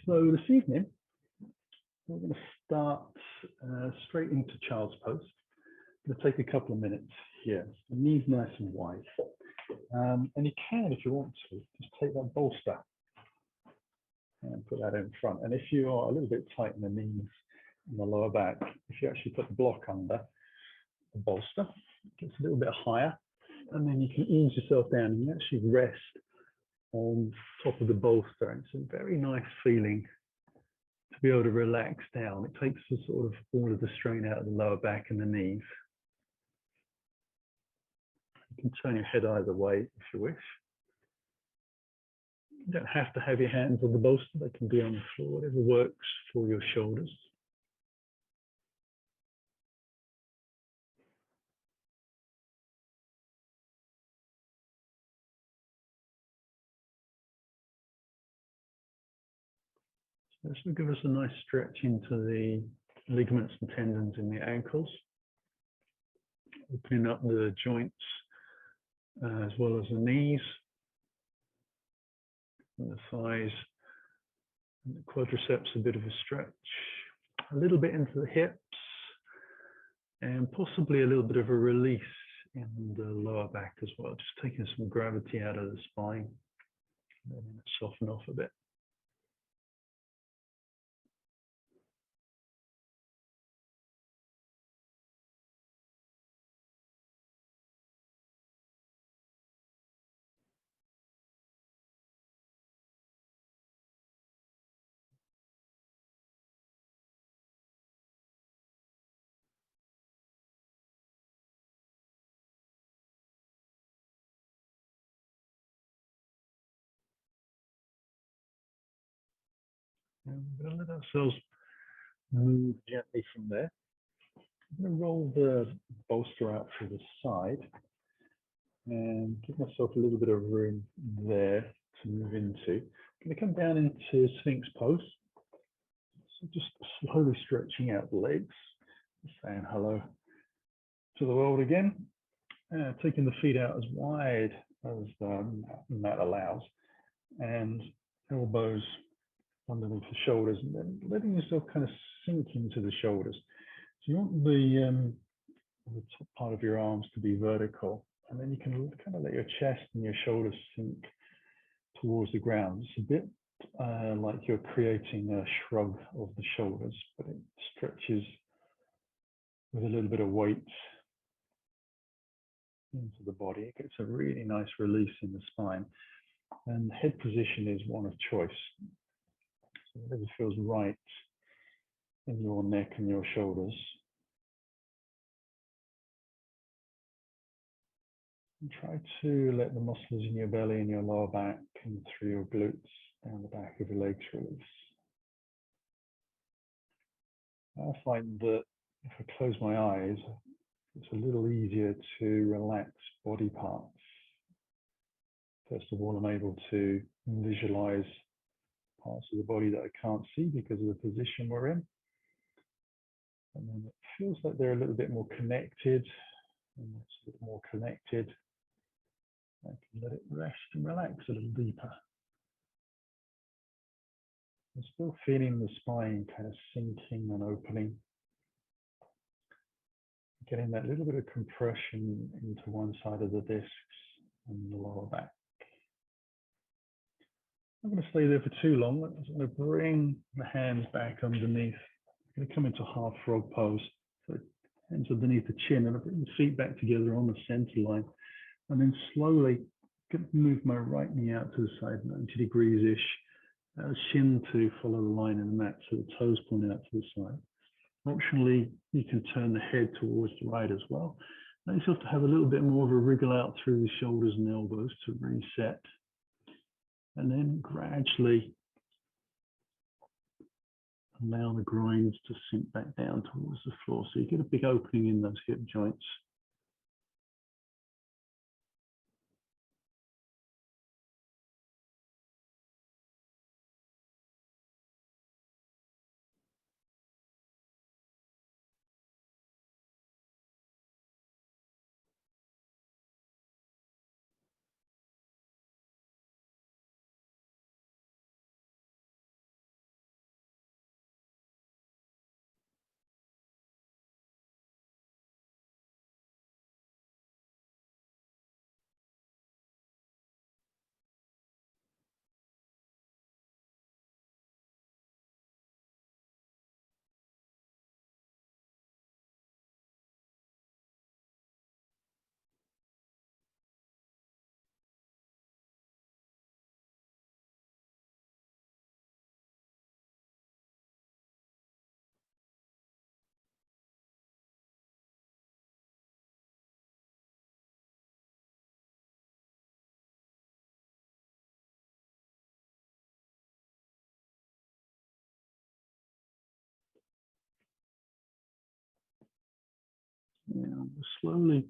So this evening, we're going to start straight into child's pose. It's going to take a couple of minutes here. The knees nice and wide. And you can, if you want to, just take that bolster and put that in front. And if you are a little bit tight in the knees and the lower back, if you actually put the block under the bolster, it gets a little bit higher. And then you can ease yourself down and you actually rest on top of the bolster. And it's a very nice feeling to be able to relax down. It takes the sort of all of the strain out of the lower back and the knees. You can turn your head either way if you wish. You don't have to have your hands on the bolster, they can be on the floor, whatever works for your shoulders. So this will give us a nice stretch into the ligaments and tendons in the ankles, opening up the joints as well as the knees, and the thighs, and the quadriceps, a bit of a stretch, a little bit into the hips, and possibly a little bit of a release in the lower back as well, just taking some gravity out of the spine, and letting it soften off a bit. And we're going to let ourselves move gently from there. I'm going to roll the bolster out to the side and give myself a little bit of room there to move into. I'm going to come down into Sphinx pose. So just slowly stretching out the legs, saying hello to the world again. Taking the feet out as wide as the mat allows, and elbows underneath the shoulders, and then letting yourself kind of sink into the shoulders. So you want the top part of your arms to be vertical, and then you can kind of let your chest and your shoulders sink towards the ground. It's a bit like you're creating a shrug of the shoulders, but it stretches with a little bit of weight into the body. It gets a really nice release in the spine, and head position is one of choice. So whatever feels right in your neck and your shoulders. And try to let the muscles in your belly and your lower back and through your glutes down the back of your legs release. I find that if I close my eyes, it's a little easier to relax body parts. First of all, I'm able to visualize parts of the body that I can't see because of the position we're in. And then it feels like they're a little bit more connected, and it's a bit more connected. I can let it rest and relax a little deeper. I'm still feeling the spine kind of sinking and opening. Getting that little bit of compression into one side of the discs and the lower back. I'm not going to stay there for too long. I'm going to bring the hands back underneath. I'm going to come into half frog pose. So hands underneath the chin, and I bring the feet back together on the center line. And then slowly move my right knee out to the side, 90 degrees-ish. Shin to follow the line in the mat, so the toes point out to the side. Optionally, you can turn the head towards the right as well. Now you have to have a little bit more of a wriggle out through the shoulders and elbows to reset. And then gradually allow the groins to sink back down towards the floor. So you get a big opening in those hip joints. Slowly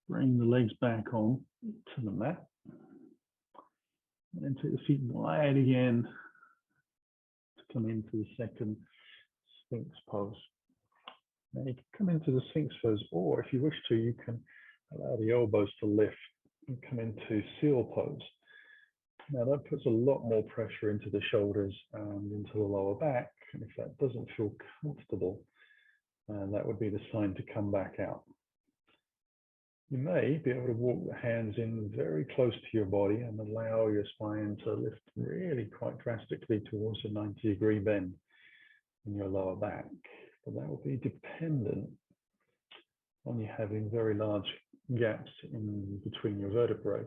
bring the legs back on to the mat. And then take the feet wide again to come into the second Sphinx pose. Now you can come into the Sphinx pose, or if you wish to, you can allow the elbows to lift and come into seal pose. Now that puts a lot more pressure into the shoulders and into the lower back. And if that doesn't feel comfortable, that would be the sign to come back out. You may be able to walk the hands in very close to your body and allow your spine to lift really quite drastically towards a 90-degree bend in your lower back. But that will be dependent on you having very large gaps in between your vertebrae.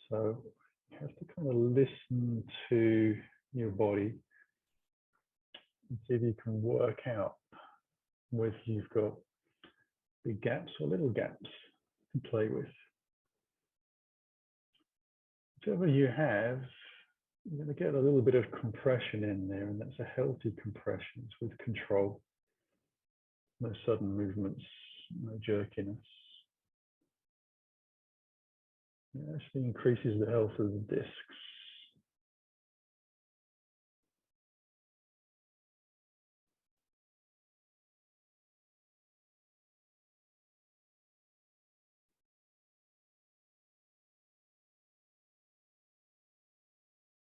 So you have to kind of listen to your body and see if you can work out whether you've got big gaps or little gaps to play with. Whichever you have, you're going to get a little bit of compression in there, and that's a healthy compression. It's with control. No sudden movements, no jerkiness. It actually increases the health of the discs.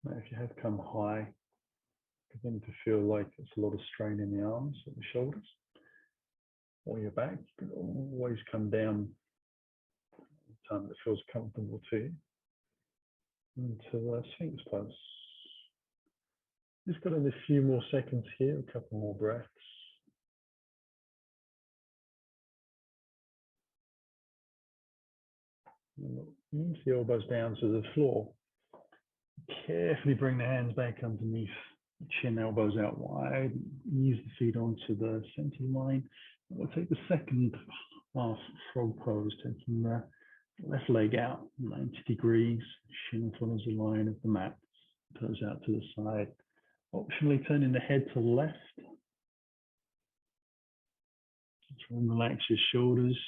Now, if you have come high, begin to feel like it's a lot of strain in the arms or the shoulders or your back, you can always come down at the time that feels comfortable to you into the Sphinx pose. Just got in a few more seconds here, a couple more breaths. Use the elbows down to the floor. Carefully bring the hands back underneath, chin, elbows out wide. Ease the feet onto the center line. We'll take the second half frog pose, taking the left leg out 90 degrees, shin follows the line of the mat, toes out to the side. Optionally turning the head to the left. Try and relax your shoulders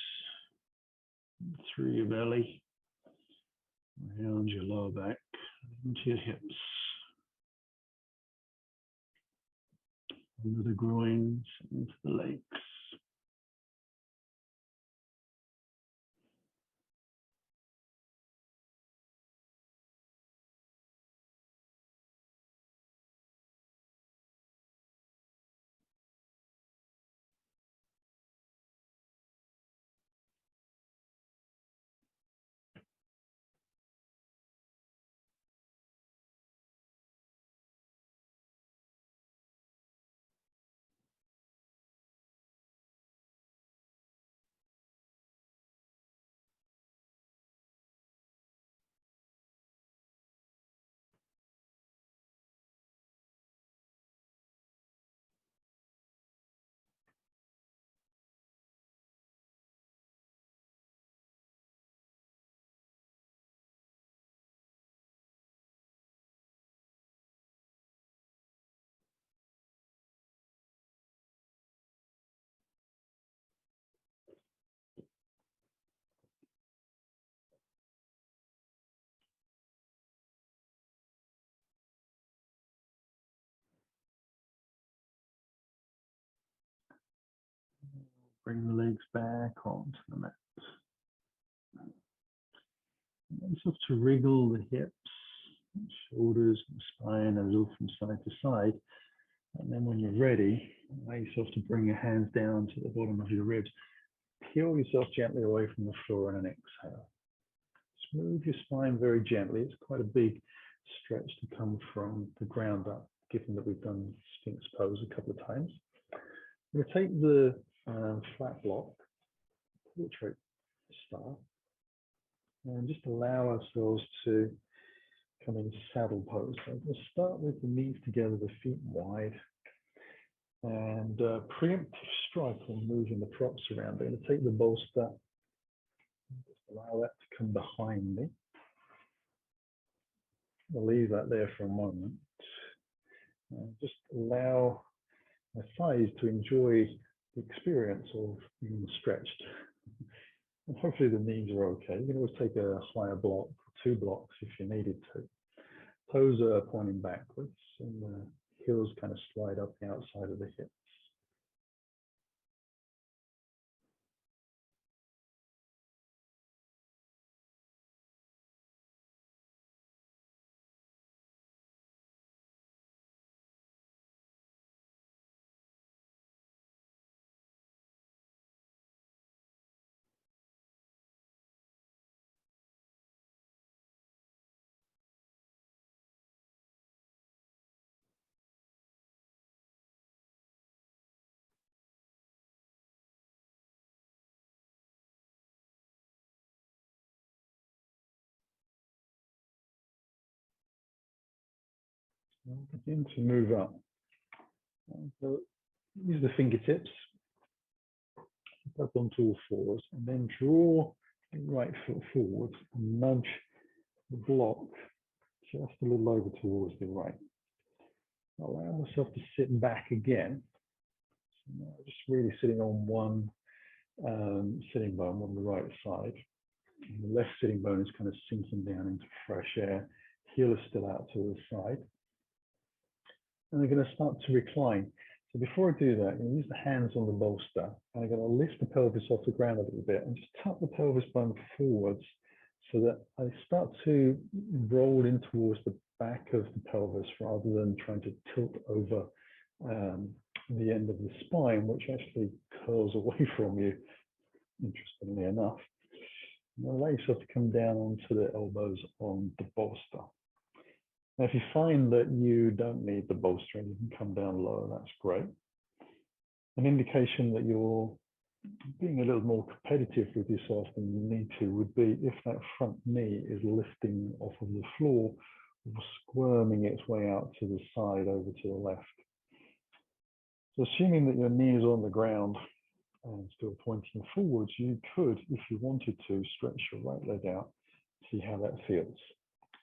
through your belly, around your lower back, into your hips, under the groins, into the legs. Bring the legs back onto the mat. And sort to wriggle the hips, shoulders, and spine as well from side to side. And then when you're ready, allow yourself to bring your hands down to the bottom of your ribs. Peel yourself gently away from the floor on an exhale. Smooth your spine very gently. It's quite a big stretch to come from the ground up, given that we've done Sphinx pose a couple of times. We're going to take the flat block, portrait style, and just allow ourselves to come in saddle pose. So we'll start with the knees together, the feet wide, and preemptive strike on moving the props around. I'm going to take the bolster, just allow that to come behind me. I'll leave that there for a moment. And just allow my thighs to enjoy the experience of being stretched. And hopefully the knees are okay. You can always take a higher block, 2 blocks if you needed to. Toes are pointing backwards and the heels kind of slide up the outside of the hips. I'll begin to move up. So use the fingertips, up onto all fours, and then draw the right foot forward and nudge the block just a little over towards the right. Allow myself to sit back again. So now just really sitting on one sitting bone on the right side. And the left sitting bone is kind of sinking down into fresh air. Heel is still out to the side. And I'm going to start to recline. So before I do that, I'm going to use the hands on the bolster. And I'm going to lift the pelvis off the ground a little bit and just tuck the pelvis bone forwards so that I start to roll in towards the back of the pelvis rather than trying to tilt over the end of the spine, which actually curls away from you, interestingly enough. And allow yourself to come down onto the elbows on the bolster. Now, if you find that you don't need the bolster and you can come down lower, that's great. An indication that you're being a little more competitive with yourself than you need to would be if that front knee is lifting off of the floor or squirming its way out to the side over to the left. So assuming that your knee is on the ground and still pointing forwards, you could, if you wanted to, stretch your right leg out, see how that feels.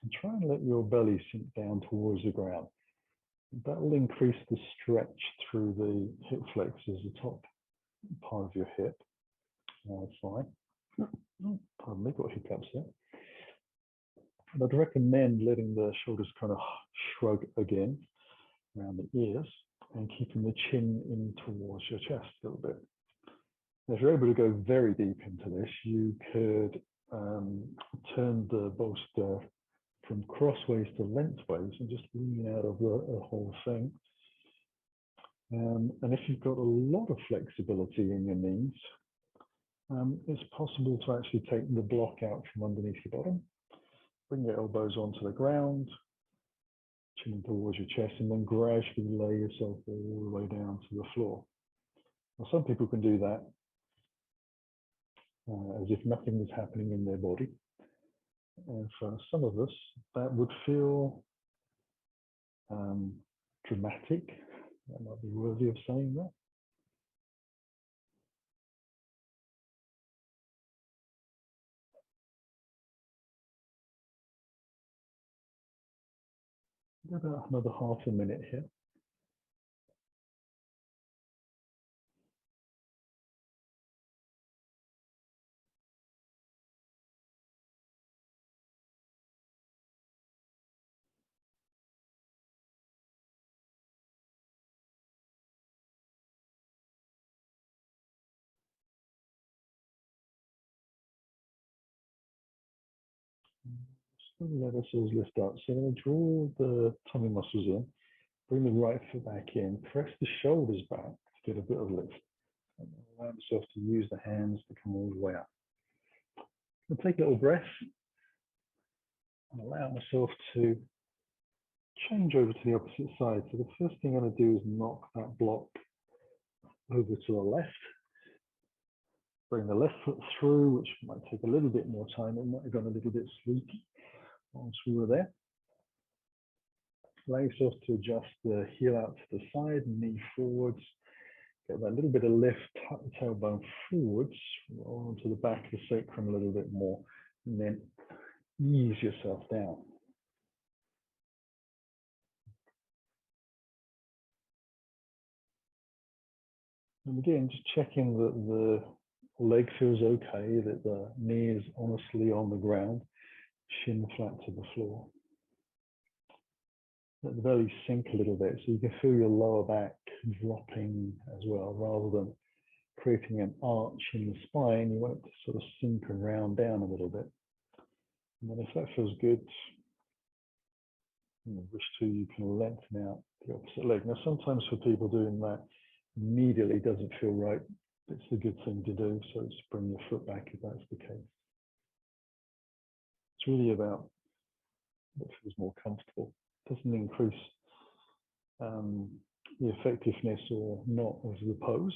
And try and let your belly sink down towards the ground. That will increase the stretch through the hip flexors, the top part of your hip. That's fine. Oh, pardon me, got hiccups there. And I'd recommend letting the shoulders kind of shrug again around the ears and keeping the chin in towards your chest a little bit. Now, if you're able to go very deep into this, you could turn the bolster from crossways to lengthways and just lean out of the whole thing. And if you've got a lot of flexibility in your knees, it's possible to actually take the block out from underneath your bottom, bring your elbows onto the ground, chin towards your chest, and then gradually lay yourself all the way down to the floor. Now, some people can do that as if nothing is happening in their body. And for some of us, that would feel dramatic. That might be worthy of saying that. About another half a minute here. Just let ourselves lift up. So I'm going to draw the tummy muscles in, bring the right foot back in, press the shoulders back to get a bit of lift. And allow myself to use the hands to come all the way up. I'll take a little breath and allow myself to change over to the opposite side. So the first thing I'm going to do is knock that block over to the left. Bring the left foot through, which might take a little bit more time. It might have gone a little bit sleepy once we were there. Allow yourself to adjust the heel out to the side, knee forwards. Get that little bit of lift, tuck the tailbone forwards, roll onto the back of the sacrum a little bit more, and then ease yourself down. And again, just checking that the leg feels okay, that the knee is honestly on the ground, shin flat to the floor. Let the belly sink a little bit so you can feel your lower back dropping as well, rather than creating an arch in the spine. You want it to sort of sink and round down a little bit. And then if that feels good, wish to, you can lengthen out the opposite leg. Now, sometimes for people doing that immediately doesn't feel right. It's a good thing to do, so just bring your foot back if that's the case. It's really about what feels more comfortable. It doesn't increase the effectiveness or not of the pose.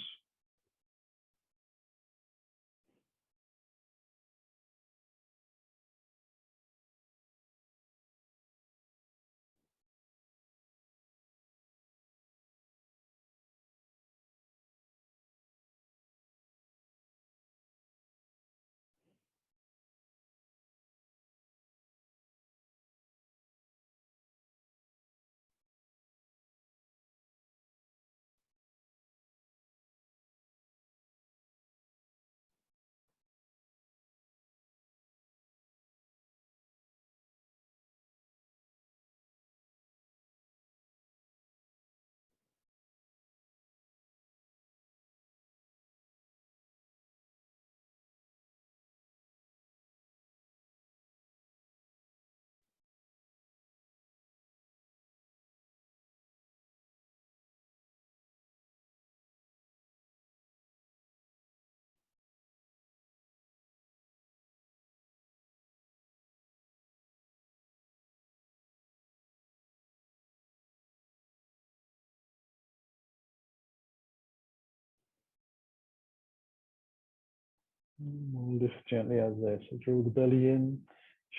We'll lift gently out there. So draw the belly in,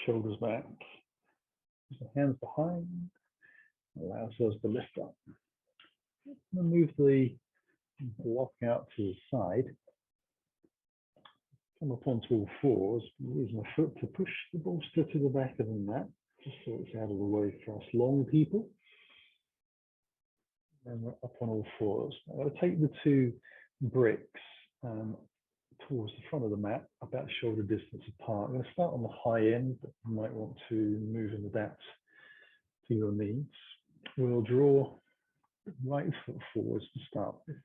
shoulders back, the hands behind, allow ourselves to lift up. And move the block out to the side. Come up onto all fours, use my foot to push the bolster to the back of the mat, just so it's out of the way for us long people. And we're up on all fours. I'm going to take the two bricks towards the front of the mat, about shoulder distance apart. I'm going to start on the high end, but you might want to move and adapt to your needs. We'll draw right foot forwards to start with.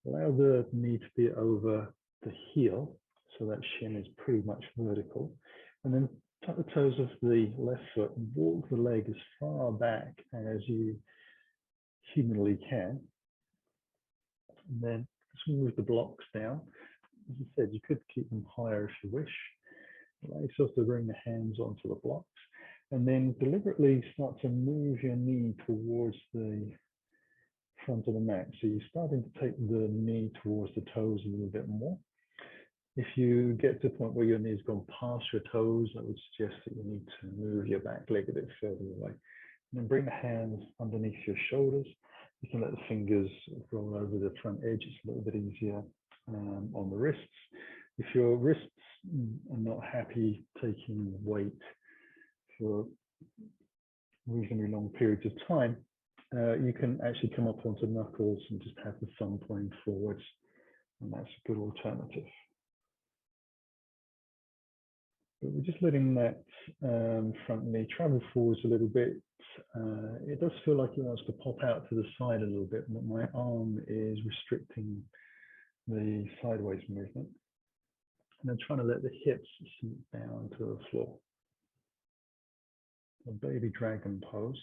Allow the knee to be over the heel, so that shin is pretty much vertical. And then tuck the toes of the left foot and walk the leg as far back as you humanly can. And then just move the blocks down. As I said, you could keep them higher if you wish. Allow yourself to bring the hands onto the blocks. And then deliberately start to move your knee towards the front of the mat. So you're starting to take the knee towards the toes a little bit more. If you get to the point where your knee's gone past your toes, I would suggest that you need to move your back leg a bit further away. And then bring the hands underneath your shoulders. You can let the fingers roll over the front edge. It's a little bit easier on the wrists. If your wrists are not happy taking weight for reasonably long periods of time, you can actually come up onto knuckles and just have the thumb pointing forwards, and that's a good alternative. But we're just letting that front knee travel forwards a little bit. It does feel like it wants to pop out to the side a little bit, but my arm is restricting the sideways movement. And then trying to let the hips sink down to the floor. A baby dragon pose.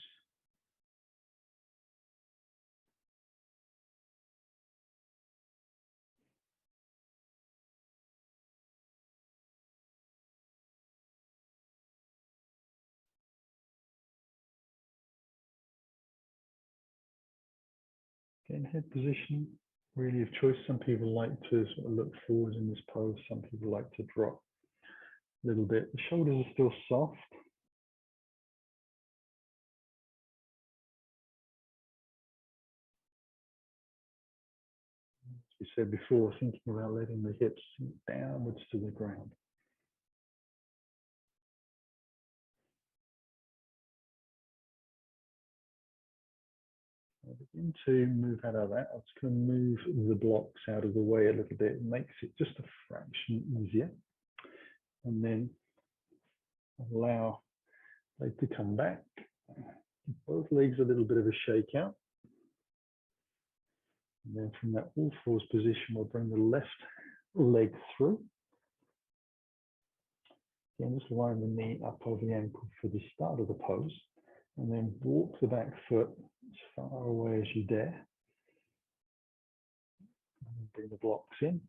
Again, head position, really of choice. Some people like to sort of look forward in this pose. Some people like to drop a little bit. The shoulders are still soft. As we said before, thinking about letting the hips sink downwards to the ground. begin to move out of that. I'm just going to move the blocks out of the way a little bit. It makes it just a fraction easier. And then allow leg to come back. Both legs a little bit of a shake out. And then from that all fours position, we'll bring the left leg through. Again, just line the knee up over the ankle for the start of the pose. And then walk the back foot as far away as you dare. And bring the blocks in.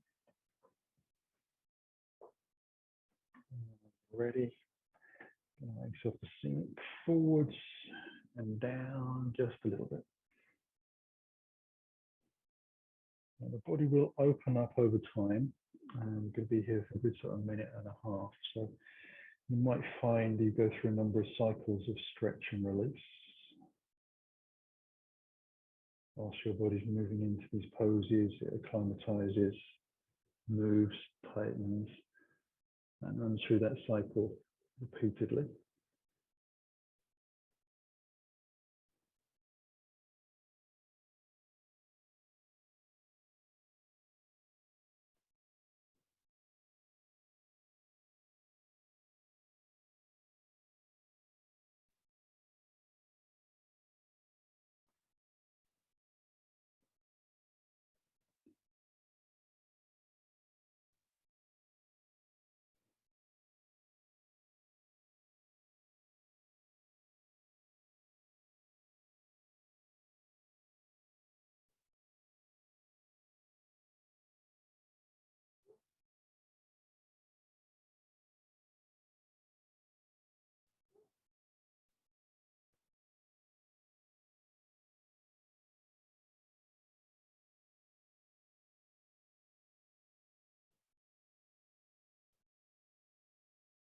Ready. Make yourself to sink forwards and down just a little bit. And the body will open up over time. And we're going to be here for a good sort of minute and a half. So you might find you go through a number of cycles of stretch and release. Whilst your body's moving into these poses, it acclimatizes, moves, tightens, and runs through that cycle repeatedly.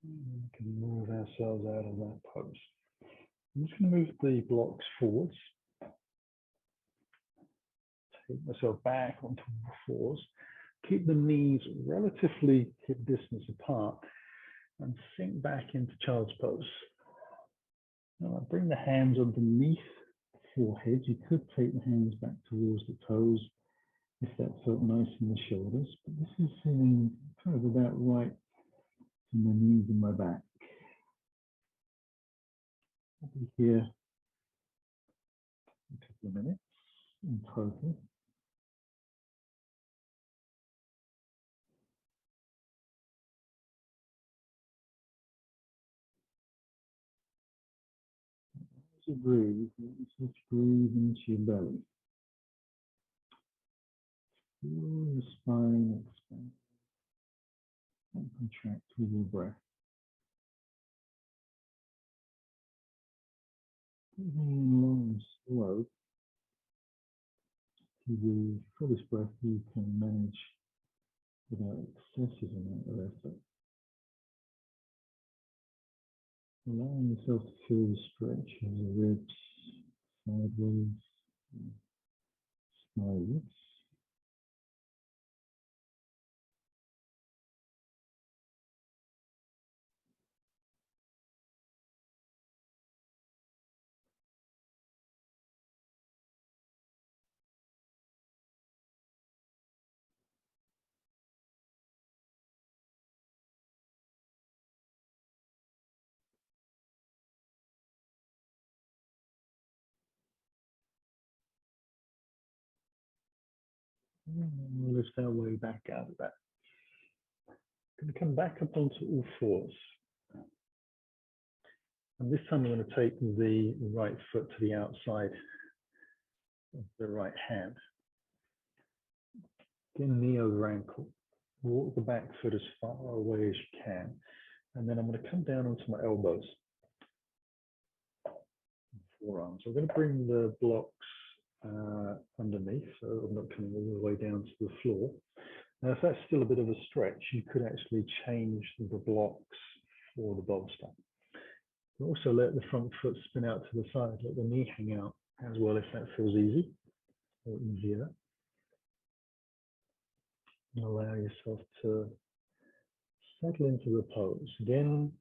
We can move ourselves out of that pose. I'm just going to move the blocks forwards. Take myself back onto the fours. Keep the knees relatively hip distance apart and sink back into child's pose. Now bring the hands underneath the forehead. You could take the hands back towards the toes if that felt nice in the shoulders, but this is feeling kind of about right to my knees and my back. I'll be here a couple of minutes in total. As you breathe, just breathe into your belly. Feel your spine expand and contract with your breath. Breathing in long and slow. For this breath, you can manage without excessive amount of effort. Allowing yourself to feel the stretch of the ribs, sideways, sideways. And we'll lift our way back out of that. Going to come back up onto all fours. And this time I'm going to take the right foot to the outside of the right hand. Again, knee over ankle. Walk the back foot as far away as you can. And then I'm going to come down onto my elbows. Forearms. I'm going to bring the blocks underneath, so I'm not coming all the way down to the floor. Now, if that's still a bit of a stretch, you could actually change the blocks for the bolster. Also let the front foot spin out to the side, let the knee hang out as well if that feels easy or easier. And allow yourself to settle into the pose. Again,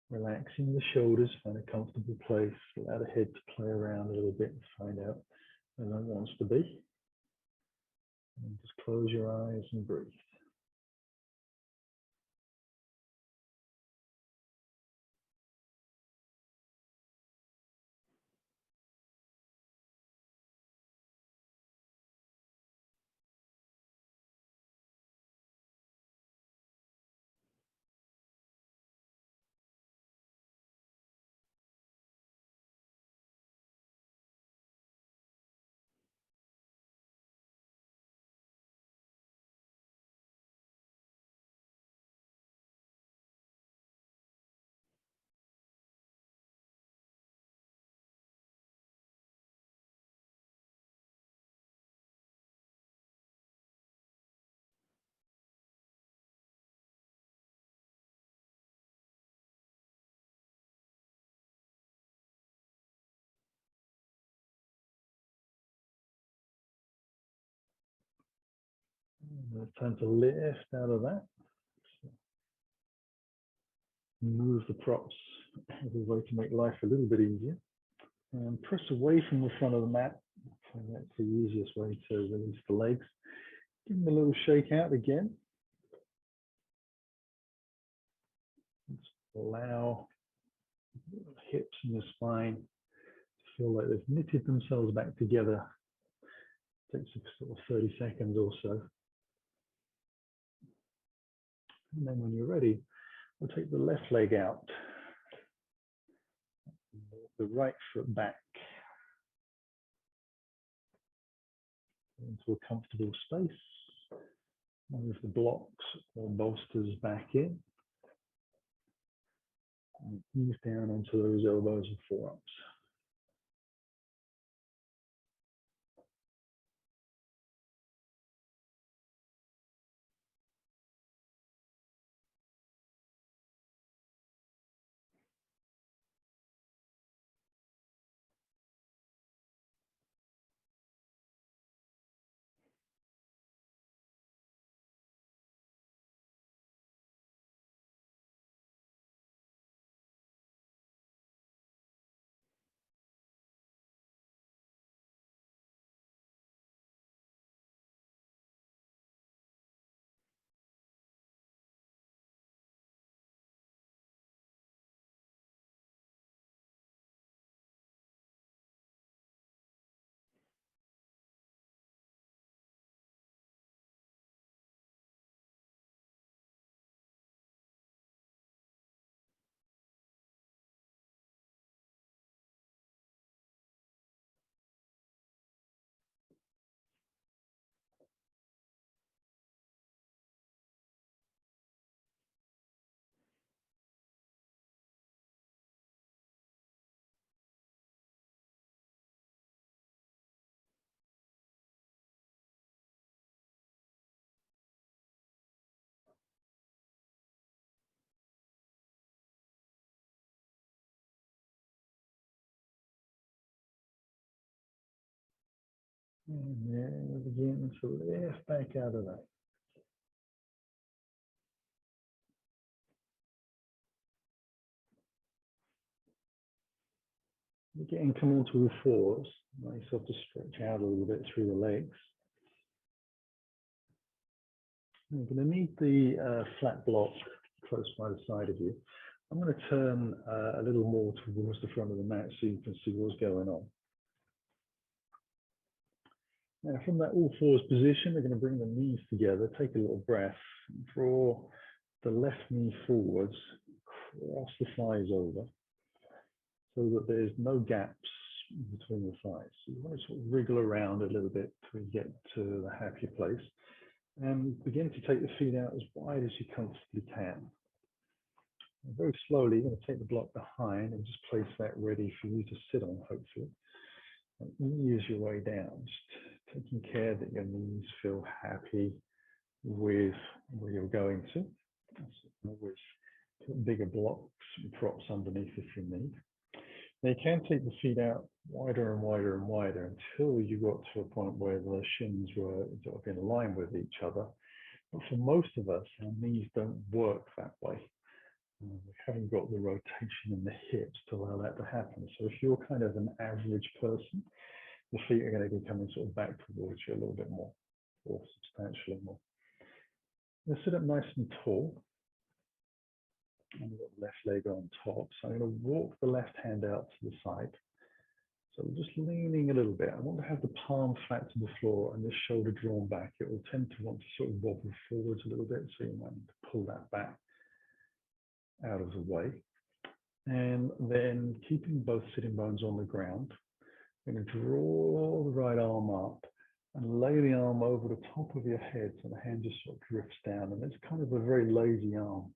Relaxing the shoulders, find a comfortable place, allow the head to play around a little bit and find out where it wants to be. And just close your eyes and breathe. And it's time to lift out of that. Move the props as a way to make life a little bit easier. And press away from the front of the mat. So that's the easiest way to release the legs. Give them a little shake out again. Just allow the hips and your spine to feel like they've knitted themselves back together. It takes sort of 30 seconds or so. And then when you're ready, we'll take the left leg out, the right foot back into a comfortable space. Move the blocks or bolsters back in. And ease down onto those elbows and forearms. And then begin to lift back out of that. Again, come onto the fours. Allow yourself to stretch out a little bit through the legs. You're going to need the flat block close by the side of you. I'm going to turn a little more towards the front of the mat so you can see what's going on. Now, from that all fours position, we're going to bring the knees together, take a little breath, draw the left knee forwards, cross the thighs over so that there's no gaps between the thighs. So you want to sort of wriggle around a little bit till you get to the happy place. And begin to take the feet out as wide as you comfortably can. And very slowly, you're going to take the block behind and just place that ready for you to sit on, hopefully. And ease your way down, just taking care that your knees feel happy with where you're going to. Always put bigger blocks and props underneath if you need. Now you can take the feet out wider and wider and wider until you got to a point where the shins were sort of in line with each other. But for most of us, our knees don't work that way. We haven't got the rotation in the hips to allow that to happen. So if you're kind of an average person, the feet are going to be coming sort of back towards you a little bit more, or substantially more. Let's sit up nice and tall. And we've got the left leg on top. So I'm going to walk the left hand out to the side. So we're just leaning a little bit. I want to have the palm flat to the floor and this shoulder drawn back. It will tend to want to sort of wobble forwards a little bit, so you might need to pull that back out of the way. And then keeping both sitting bones on the ground, I'm going to draw the right arm up and lay the arm over the top of your head so the hand just sort of drifts down. And it's kind of a very lazy arm.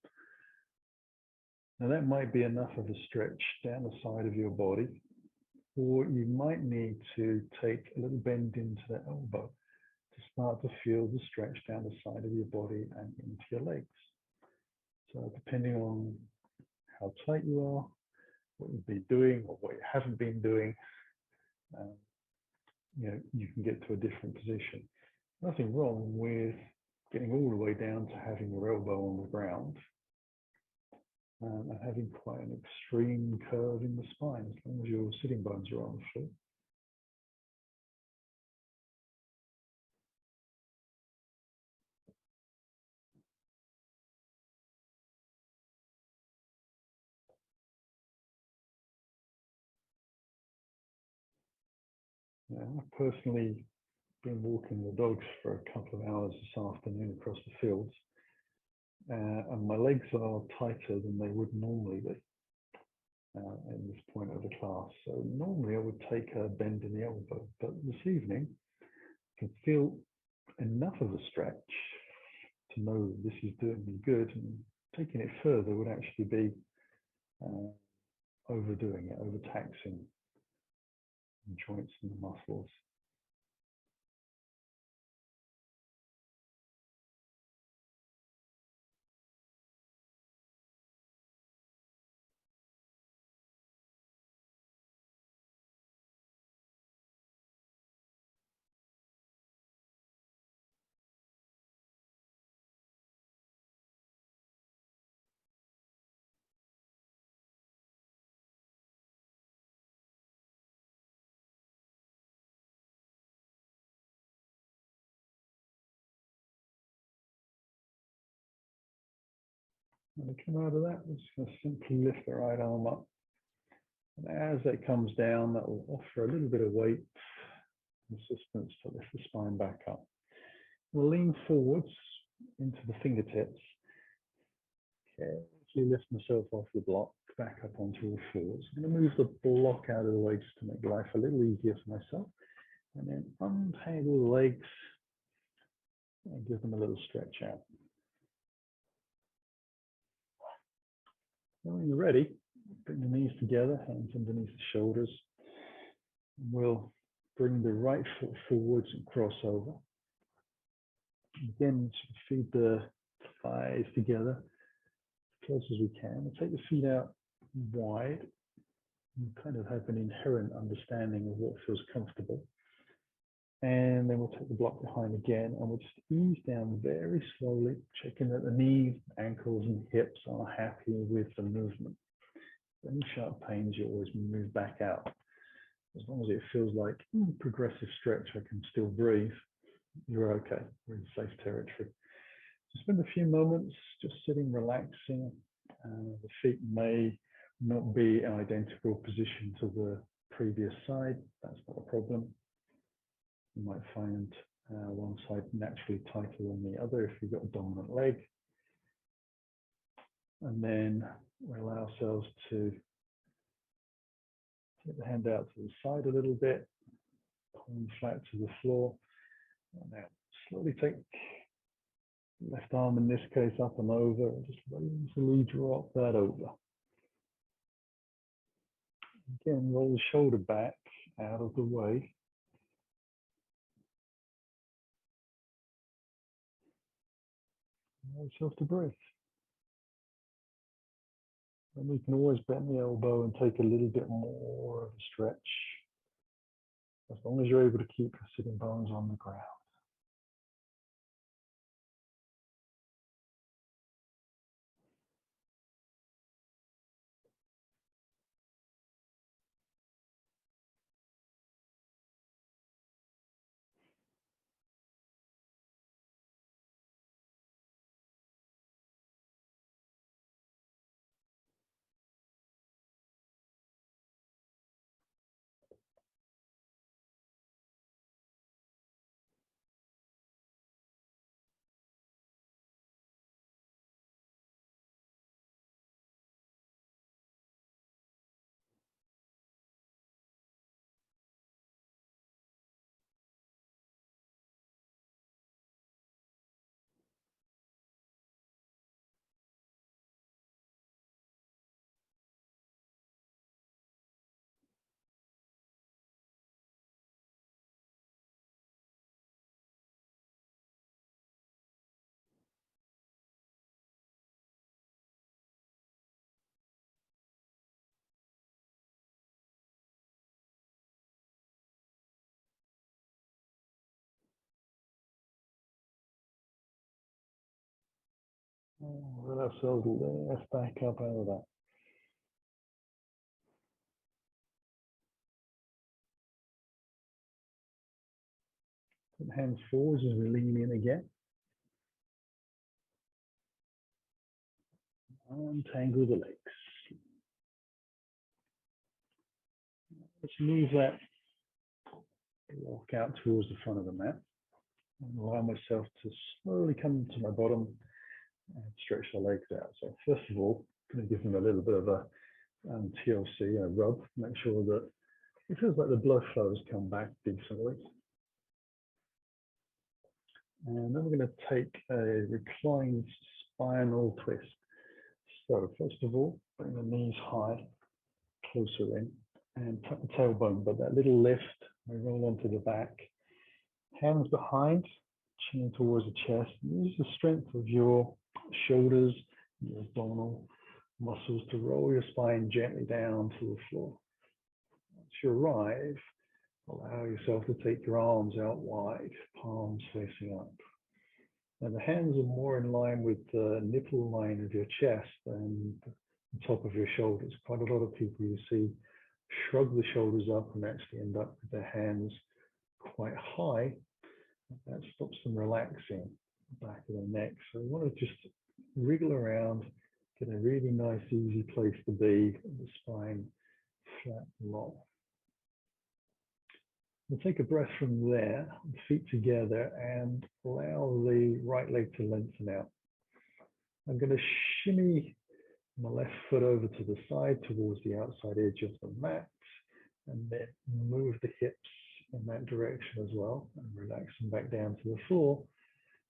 Now that might be enough of a stretch down the side of your body, or you might need to take a little bend into the elbow to start to feel the stretch down the side of your body and into your legs. So depending on how tight you are, what you've been doing or what you haven't been doing, you can get to a different position. Nothing wrong with getting all the way down to having your elbow on the ground and having quite an extreme curve in the spine, as long as your sitting bones are on the floor. I've personally been walking the dogs for a couple of hours this afternoon across the fields, and my legs are tighter than they would normally be in this point of the class. So normally I would take a bend in the elbow, but this evening I can feel enough of a stretch to know this is doing me good, and taking it further would actually be overdoing it, overtaxing the joints and the muscles. When I come out of that, I'm just going to simply lift the right arm up. And as that comes down, that will offer a little bit of weight and assistance to lift the spine back up. We'll lean forwards into the fingertips. Carefully lift myself off the block, back up onto all fours. I'm going to move the block out of the way just to make life a little easier for myself. And then untangle the legs and give them a little stretch out. When you're ready, bring the knees together, hands underneath the shoulders. We'll bring the right foot forwards and cross over. Again, feed the thighs together as close as we can. We'll take the feet out wide. You kind of have an inherent understanding of what feels comfortable. And then we'll take the block behind again, and we'll just ease down very slowly, checking that the knees, ankles, and hips are happy with the movement. Any sharp pains, you always move back out. As long as it feels like progressive stretch, I can still breathe, you're okay. We're in safe territory. So spend a few moments just sitting, relaxing. The feet may not be in identical position to the previous side. That's not a problem. You might find one side naturally tighter than the other if you've got a dominant leg. And then we allow ourselves to take the hand out to the side a little bit, palm flat to the floor. And now slowly take the left arm, in this case, up and over, and just lazily drop that over. Again, roll the shoulder back out of the way. Allow yourself to breathe. And you can always bend the elbow and take a little bit more of a stretch, as long as you're able to keep your sitting bones on the ground. Let ourselves lift back up out of that. Put the hands forwards as we lean in again. Untangle the legs. Let's move that walk out towards the front of the mat and allow myself to slowly come to my bottom and stretch the legs out. So first of all, I'm going to give them a little bit of a TLC, a rub, make sure that it feels like the blood flow has come back decently. And then we're going to take a reclined spinal twist. So first of all, bring the knees high, closer in, and tuck the tailbone, but that little lift, we roll onto the back. Hands behind, chin towards the chest. Use the strength of your shoulders, your abdominal muscles to roll your spine gently down to the floor. Once you arrive, allow yourself to take your arms out wide, palms facing up. And the hands are more in line with the nipple line of your chest and the top of your shoulders. Quite a lot of people you see shrug the shoulders up and actually end up with their hands quite high. That stops them relaxing the back of the neck. So we want to just wriggle around, get a really nice, easy place to be, the spine flat and long. We'll take a breath from there, feet together, and allow the right leg to lengthen out. I'm going to shimmy my left foot over to the side towards the outside edge of the mat, and then move the hips in that direction as well, and relax them back down to the floor.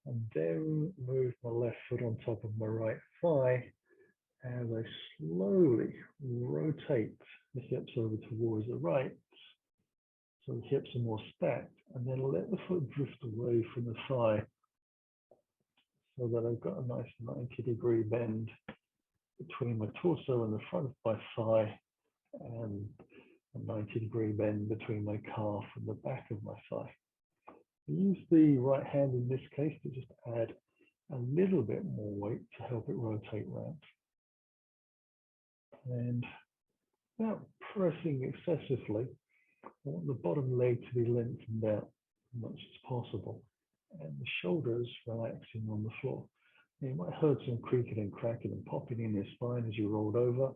And then move my left foot on top of my right thigh as I slowly rotate the hips over towards the right. So the hips are more stacked, and then let the foot drift away from the thigh so that I've got a nice 90-degree bend between my torso and the front of my thigh, and a 90-degree bend between my calf and the back of my thigh. I use the right hand in this case to just add a little bit more weight to help it rotate round. And without pressing excessively, I want the bottom leg to be lengthened out as much as possible, and the shoulders relaxing on the floor. You might hear some creaking and cracking and popping in your spine as you rolled over.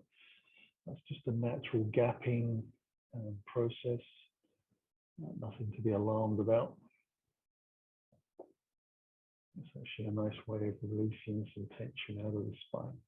That's just a natural gapping process, nothing to be alarmed about. It's actually a nice way of releasing some tension out of the spine.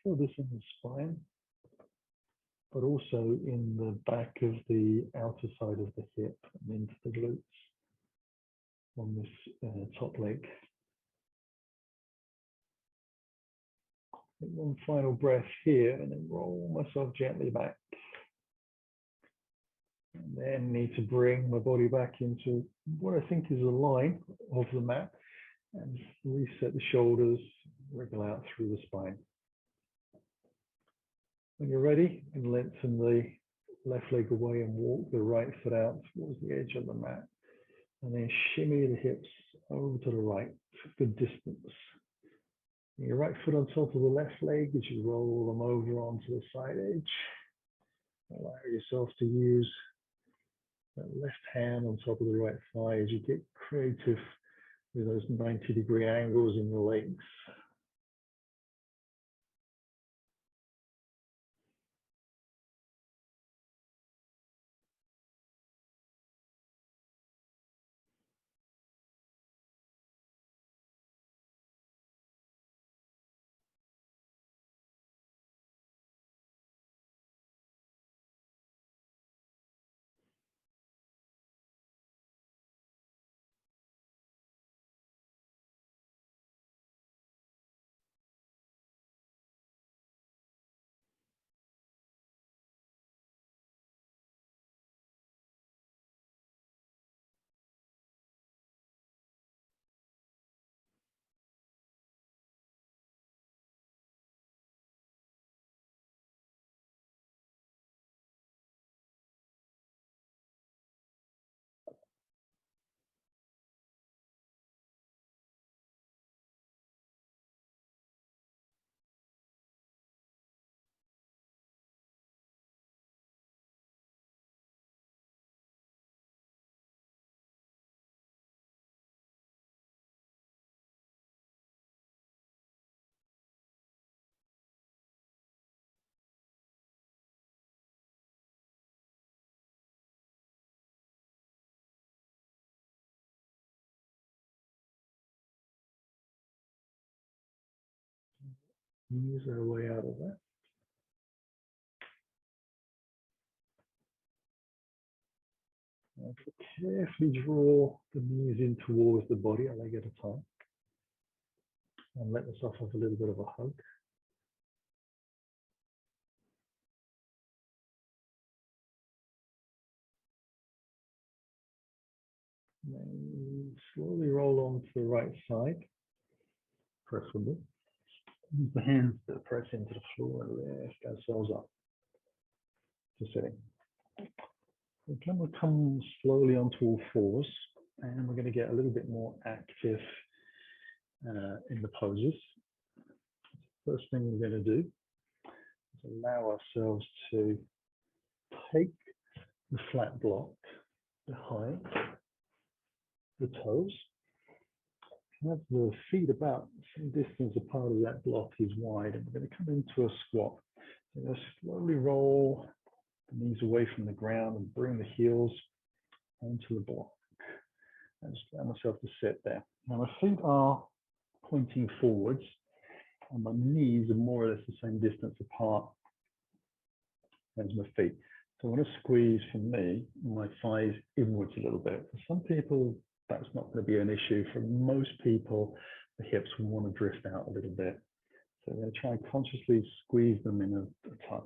Feel this in the spine, but also in the back of the outer side of the hip and into the glutes on this top leg. Take one final breath here and then roll myself gently back. And then need to bring my body back into what I think is a line of the mat and reset the shoulders, wriggle out through the spine. When you're ready, you can lengthen the left leg away and walk the right foot out towards the edge of the mat. And then shimmy the hips over to the right, good distance. And your right foot on top of the left leg as you roll them over onto the side edge. Allow yourself to use that left hand on top of the right thigh as you get creative with those 90-degree angles in your legs. ease our way out of that. And carefully draw the knees in towards the body a leg at a time. And let myself have a little bit of a hug. And slowly roll on to the right side, preferably. Use the hands that press into the floor and lift ourselves up to sitting. Then we'll come slowly onto all fours, and we're going to get a little bit more active in the poses. First thing we're going to do is allow ourselves to take the flat block behind the toes. Have the feet about some distance apart as that block is wide, and we're going to come into a squat. So we're going to slowly roll the knees away from the ground and bring the heels onto the block. And just allow myself to sit there. Now my feet are pointing forwards, and my knees are more or less the same distance apart as my feet. So I want to squeeze, for me, my thighs inwards a little bit. For some people, that's not going to be an issue. For most people, the hips will want to drift out a little bit. So I'm going to try and consciously squeeze them in a touch.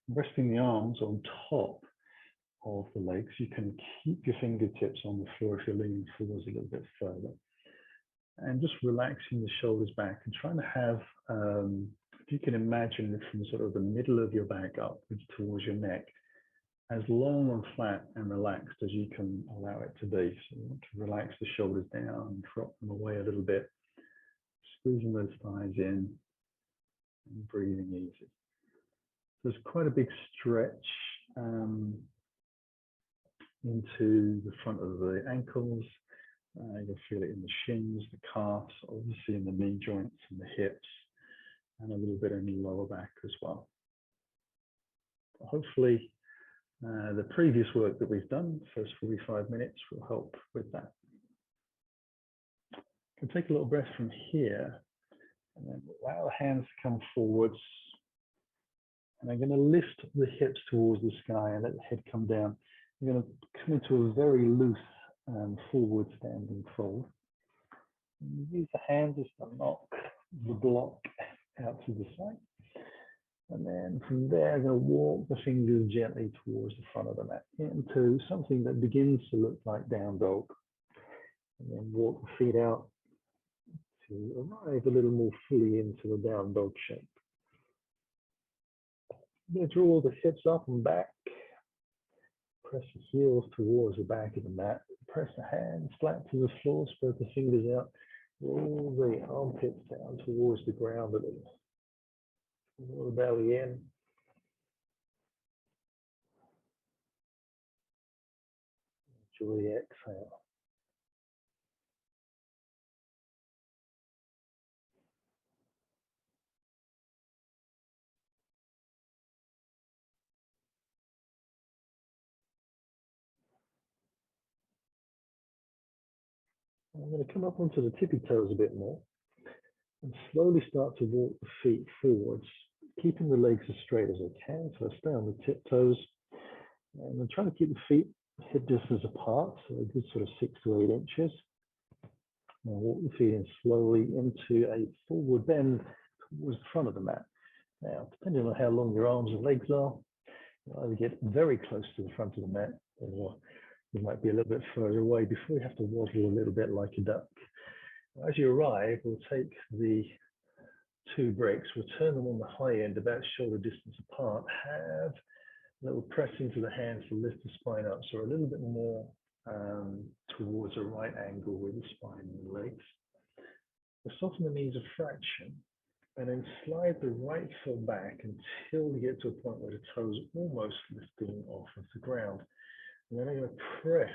Resting the arms on top of the legs, you can keep your fingertips on the floor if you're leaning forwards a little bit further. And just relaxing the shoulders back and trying to have, if you can imagine from sort of the middle of your back upwards towards your neck, as long and flat and relaxed as you can allow it to be. So you want to relax the shoulders down and drop them away a little bit, squeezing those thighs in and breathing easy. So there's quite a big stretch into the front of the ankles. You'll feel it in the shins, the calves, obviously in the knee joints and the hips, and a little bit in the lower back as well. Hopefully, the previous work that we've done, first 45 minutes, will help with that. You can take a little breath from here, and then allow the hands to come forwards. And I'm going to lift the hips towards the sky and let the head come down. I'm going to come into a very loose forward standing fold. And use the hands just to knock the block out to the side. And then from there, I'm going to walk the fingers gently towards the front of the mat into something that begins to look like down dog. And then walk the feet out to arrive a little more fully into the down dog shape. I'm going to draw the hips up and back. Press the heels towards the back of the mat. Press the hands flat to the floor. Spread the fingers out. Roll the armpits down towards the ground a little. Roll the belly in. Enjoy the exhale. I'm going to come up onto the tippy toes a bit more and slowly start to walk the feet forwards, keeping the legs as straight as I can. So I stay on the tiptoes, and I'm trying to keep the feet hip distance apart, so a good sort of 6 to 8 inches. Now walk the feet in slowly into a forward bend towards the front of the mat. Now, depending on how long your arms and legs are, you'll either get very close to the front of the mat, or you might be a little bit further away before you have to waddle a little bit like a duck. As you arrive, we'll take the 2 bricks, we'll turn them on the high end about shoulder distance apart, have a little press into the hands to lift the spine up, so a little bit more towards a right angle with the spine and the legs. We'll soften the knees a fraction, and then slide the right foot back until you get to a point where the toes are almost lifting off of the ground. And then I'm going to press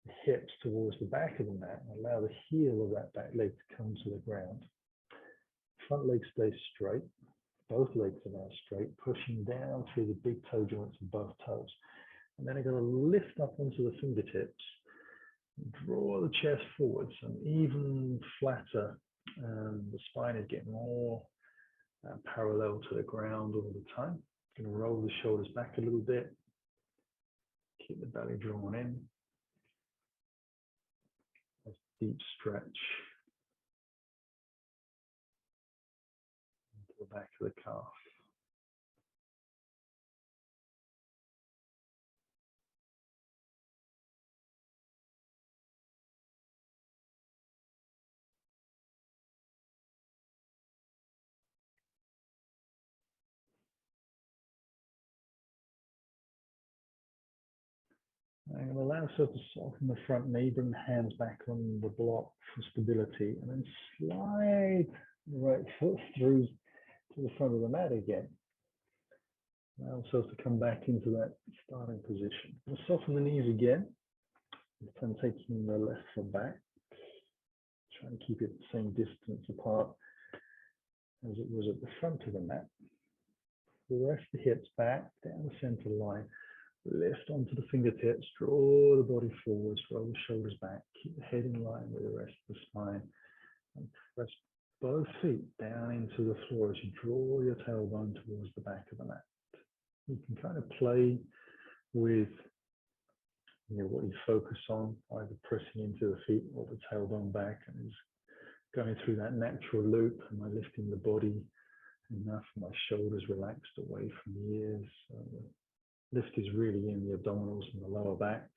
the hips towards the back of the mat and allow the heel of that back leg to come to the ground. Front leg stays straight. Both legs are now straight, pushing down through the big toe joints of both toes. And then I'm going to lift up onto the fingertips, draw the chest forwards and even flatter. The spine is getting more parallel to the ground all the time. Going to roll the shoulders back a little bit. Keep the belly drawn in. A deep stretch into the back of the calf. I'm going to allow yourself to soften the front knee, bring the hands back on the block for stability, and then slide the right foot through to the front of the mat again. Allow yourself to come back into that starting position. We'll soften the knees again. This time taking the left foot back. Trying to keep it the same distance apart as it was at the front of the mat. Rest the hips back down the center line. Lift onto the fingertips, draw the body forwards, roll the shoulders back, keep the head in line with the rest of the spine, and press both feet down into the floor as you draw your tailbone towards the back of the mat. You can kind of play with what you focus on, either pressing into the feet or the tailbone back, and is going through that natural loop. Am I lifting the body enough? My shoulders relaxed away from the ears. So the lift is really in the abdominals and the lower back.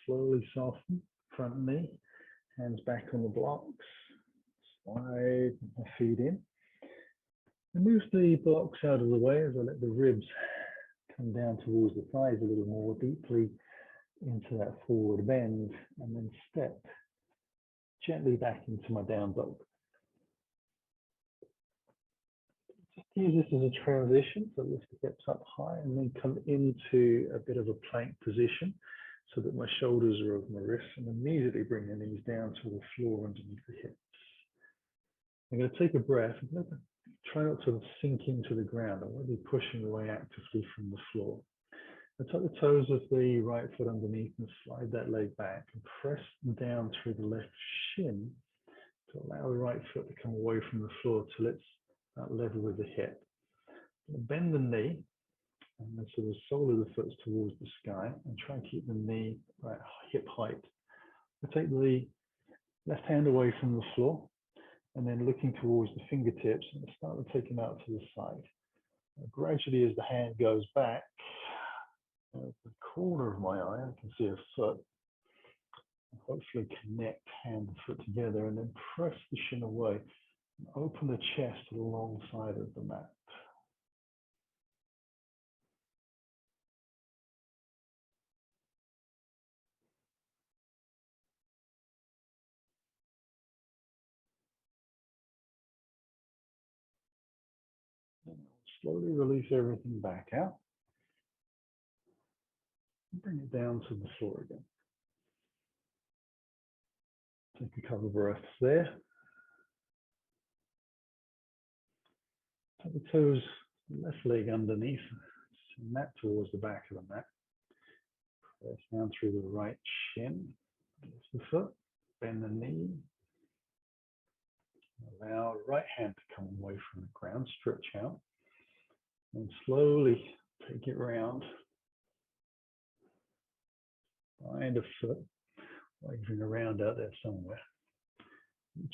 Slowly soften front knee, hands back on the blocks, slide my feet in. And move the blocks out of the way as I let the ribs come down towards the thighs a little more deeply into that forward bend, and then step gently back into my down dog. Just use this as a transition, so lift the hips up high and then come into a bit of a plank position so that my shoulders are over my wrists, and immediately bring the knees down to the floor underneath the hips. I'm going to take a breath. I'm going to try not to sink into the ground. I want to be pushing away actively from the floor. I tuck the toes of the right foot underneath and slide that leg back and press down through the left shin to allow the right foot to come away from the floor till it's at level with the hip. Bend the knee, and so the sole of the foot's towards the sky, and try and keep the knee right hip height. I take the left hand away from the floor, and then looking towards the fingertips, and start to take them out to the side. Gradually, as the hand goes back, at the corner of my eye, I can see a foot. Hopefully connect hand and foot together, and then press the shin away and open the chest to the long side of the mat. And slowly release everything back out. Bring it down to the floor again. Take a couple of breaths there. Take the toes, left leg underneath, send that towards the back of the mat. Press down through the right shin, lift the foot, bend the knee. Allow the right hand to come away from the ground, stretch out, and slowly take it round. Find a foot, waving around out there somewhere.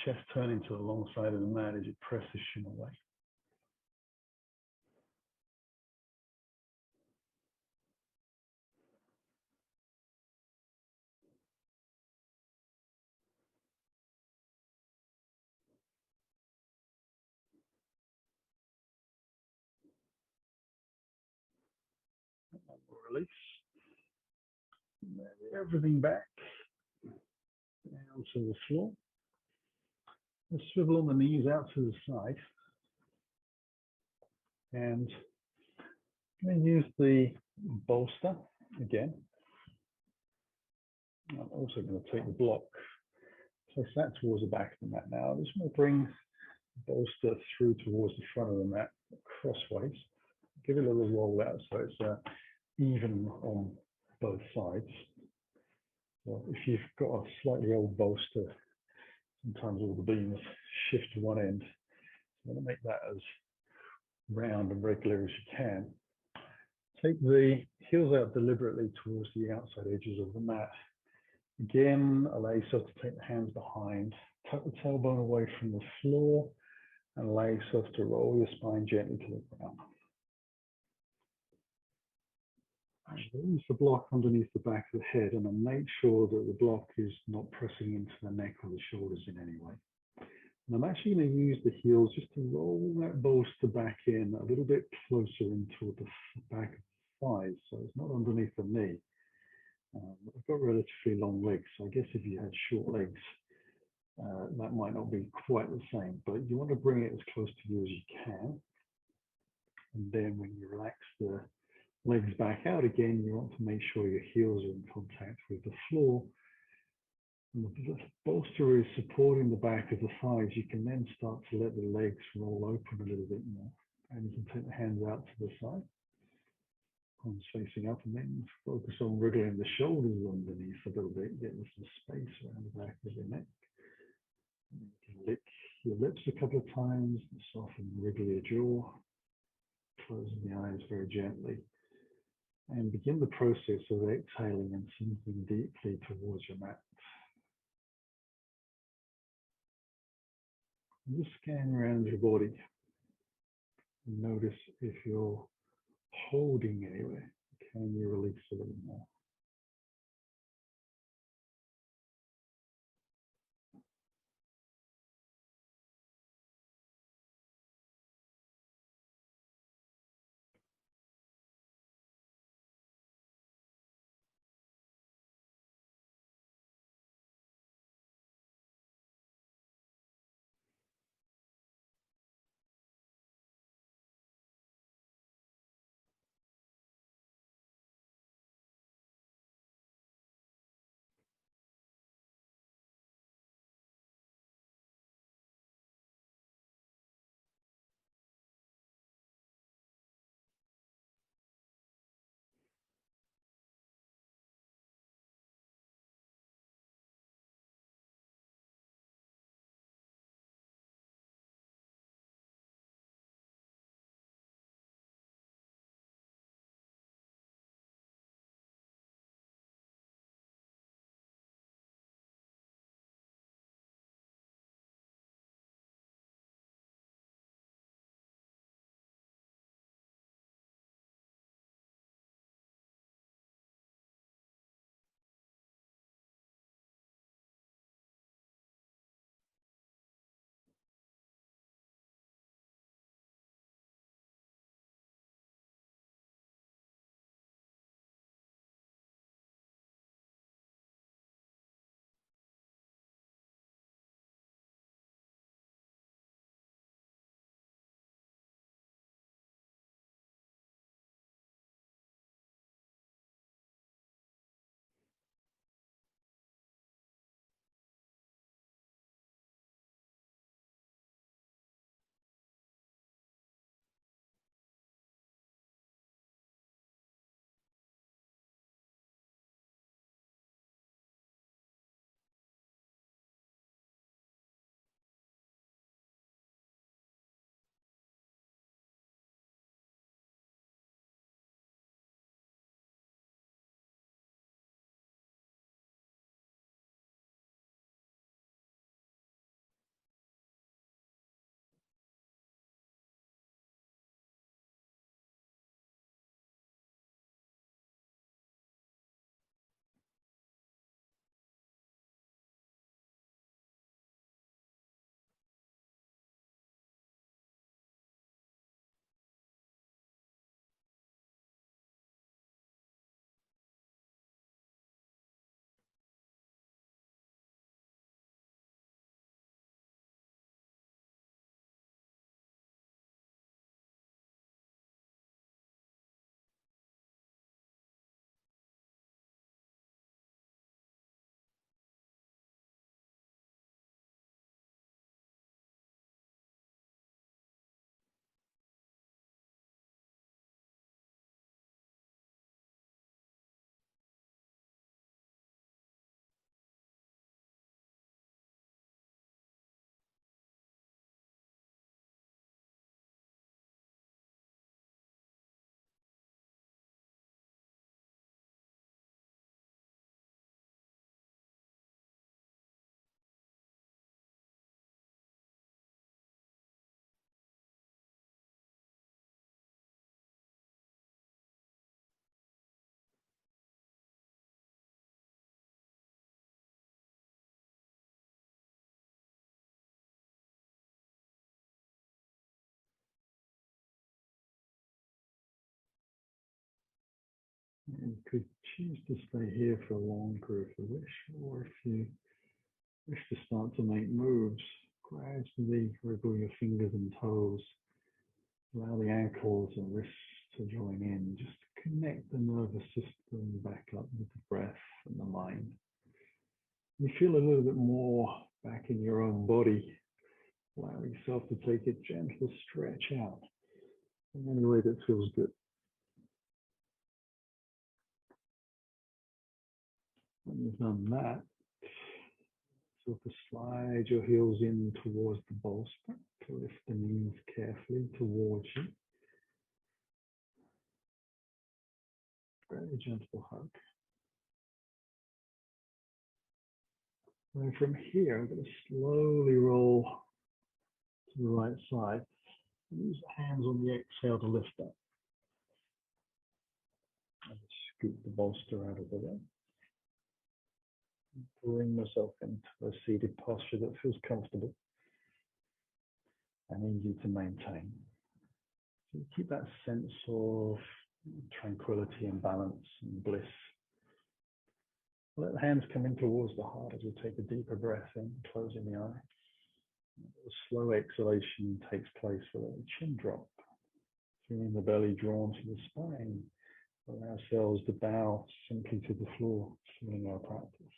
Chest turning to the long side of the mat as you press the shin away. Release. Everything back down to the floor. Let's swivel on the knees out to the side. And I'm going to use the bolster again. I'm also going to take the block, place that towards the back of the mat now. I'm just going to bring the bolster through towards the front of the mat crossways. Give it a little roll out so it's even on both sides. So if you've got a slightly old bolster, sometimes all the beams shift to one end. So I'm going to make that as round and regular as you can. Take the heels out deliberately towards the outside edges of the mat. Again, allow yourself to take the hands behind, tuck the tailbone away from the floor, and allow yourself to roll your spine gently to the ground. Release the block underneath the back of the head, and then make sure that the block is not pressing into the neck or the shoulders in any way. And I'm actually going to use the heels just to roll that bolster back in a little bit closer in toward the back of the thighs, so it's not underneath the knee. I've got relatively long legs, so I guess if you had short legs, that might not be quite the same, but you want to bring it as close to you as you can. And then when you relax the legs back out again, you want to make sure your heels are in contact with the floor. And the bolster is supporting the back of the thighs. You can then start to let the legs roll open a little bit more. And you can take the hands out to the side, palms facing up, and then focus on wriggling the shoulders underneath a little bit, getting some space around the back of your neck. And you can lick your lips a couple of times, and soften and wriggle your jaw, closing the eyes very gently. And begin the process of exhaling and sinking deeply towards your mat. And just scan around your body and notice if you're holding anywhere. Can you release a little more? And you could choose to stay here for longer if you wish, or if you wish to start to make moves, gradually wriggle your fingers and toes. Allow the ankles and wrists to join in. Just connect the nervous system back up with the breath and the mind. You feel a little bit more back in your own body. Allow yourself to take a gentle stretch out in any way that feels good. When you've done that, sort of slide your heels in towards the bolster to lift the knees carefully towards you. Very gentle hug. And from here, I'm going to slowly roll to the right side. Use the hands on the exhale to lift up. And scoop the bolster out of the way. Bring myself into a seated posture that feels comfortable and easy to maintain. So keep that sense of tranquility and balance and bliss. Let the hands come in towards the heart as you take a deeper breath in, closing the eye. A slow exhalation takes place with a chin drop. Feeling the belly drawn to the spine. Allow ourselves to bow simply to the floor, feeling our practice.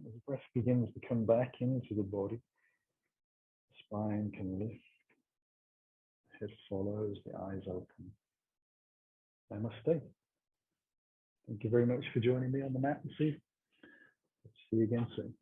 As the breath begins to come back into the body, the spine can lift, the head follows, the eyes open. Namaste. Thank you very much for joining me on the mat this evening. See you again soon.